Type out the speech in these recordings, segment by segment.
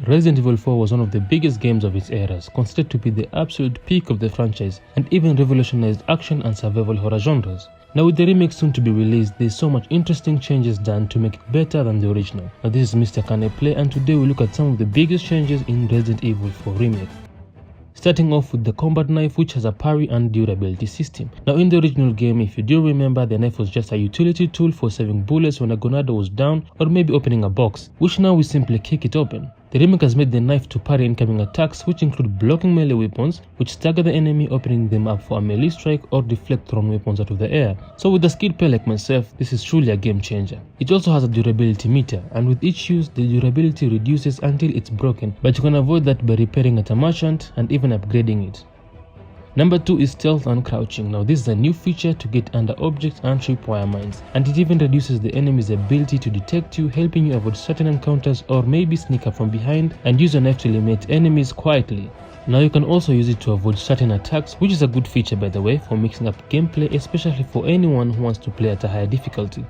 Resident Evil 4 was one of the biggest games of its eras, considered to be the absolute peak of the franchise, and even revolutionized action and survival horror genres. Now with the remake soon to be released, there's so much interesting changes done to make it better than the original. Now this is Mr.CanIplay, and today we look at some of the biggest changes in Resident Evil 4 Remake. Starting off with the combat knife, which has a parry and durability system. Now in the original game, if you do remember, the knife was just a utility tool for saving bullets when a gunado was down or maybe opening a box, which now we simply kick it open. The remake has made the knife to parry incoming attacks, which include blocking melee weapons, which stagger the enemy, opening them up for a melee strike or deflect thrown weapons out of the air. So with a skilled player like myself, this is truly a game changer. It also has a durability meter, and with each use, the durability reduces until it's broken, but you can avoid that by repairing at a merchant and even upgrading it. Number 2 is stealth uncrouching. Now this is a new feature to get under objects and tripwire mines, and it even reduces the enemy's ability to detect you, helping you avoid certain encounters or maybe sneak up from behind and use a knife to eliminate enemies quietly. Now you can also use it to avoid certain attacks, which is a good feature by the way for mixing up gameplay, especially for anyone who wants to play at a higher difficulty.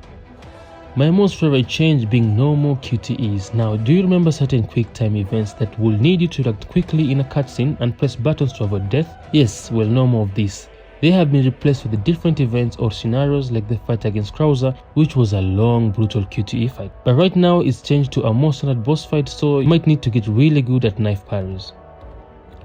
My most favorite change being no more QTEs. Now, do you remember certain quick time events that will need you to react quickly in a cutscene and press buttons to avoid death? Yes, well, no more of this. They have been replaced with the different events or scenarios like the fight against Krauser, which was a long, brutal QTE fight. But right now it's changed to a more standard boss fight, so you might need to get really good at knife parries.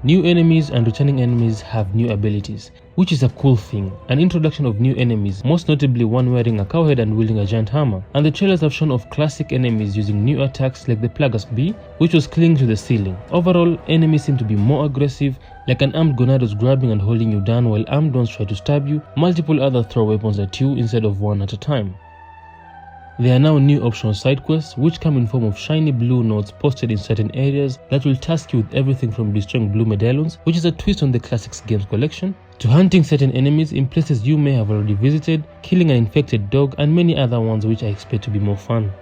New enemies and returning enemies have new abilities, which is a cool thing. An introduction of new enemies, most notably one wearing a cow head and wielding a giant hammer. And the trailers have shown off classic enemies using new attacks like the Plagas Bee, which was clinging to the ceiling. Overall, enemies seem to be more aggressive, like an armed Gonados grabbing and holding you down while armed ones try to stab you, multiple other throw weapons at you instead of one at a time. There are now new optional side quests, which come in form of shiny blue notes posted in certain areas that will task you with everything from destroying blue medallions, which is a twist on the Classics games collection, to hunting certain enemies in places you may have already visited, killing an infected dog, and many other ones which I expect to be more fun.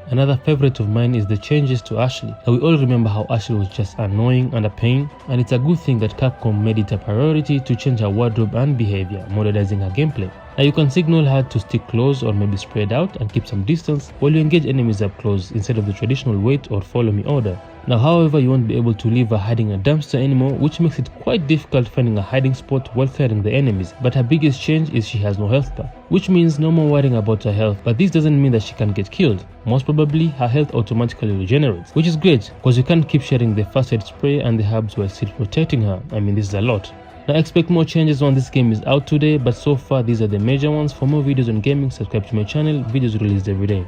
Another favorite of mine is the changes to Ashley. Now we all remember how Ashley was just annoying and a pain, and it's a good thing that Capcom made it a priority to change her wardrobe and behavior, modernizing her gameplay. Now you can signal her to stick close or maybe spread out and keep some distance while you engage enemies up close instead of the traditional wait or follow me order. Now however, you won't be able to leave her hiding in a dumpster anymore, which makes it quite difficult finding a hiding spot while clearing the enemies. But her biggest change is she has no health bar, which means no more worrying about her health, but this doesn't mean that she can get killed. Most probably her health automatically regenerates, which is great because you can't keep sharing the first aid spray and the herbs while still protecting her. I mean, this is a lot. Now expect more changes when this game is out today, but so far these are the major ones. For more videos on gaming, subscribe to my channel, videos released every day.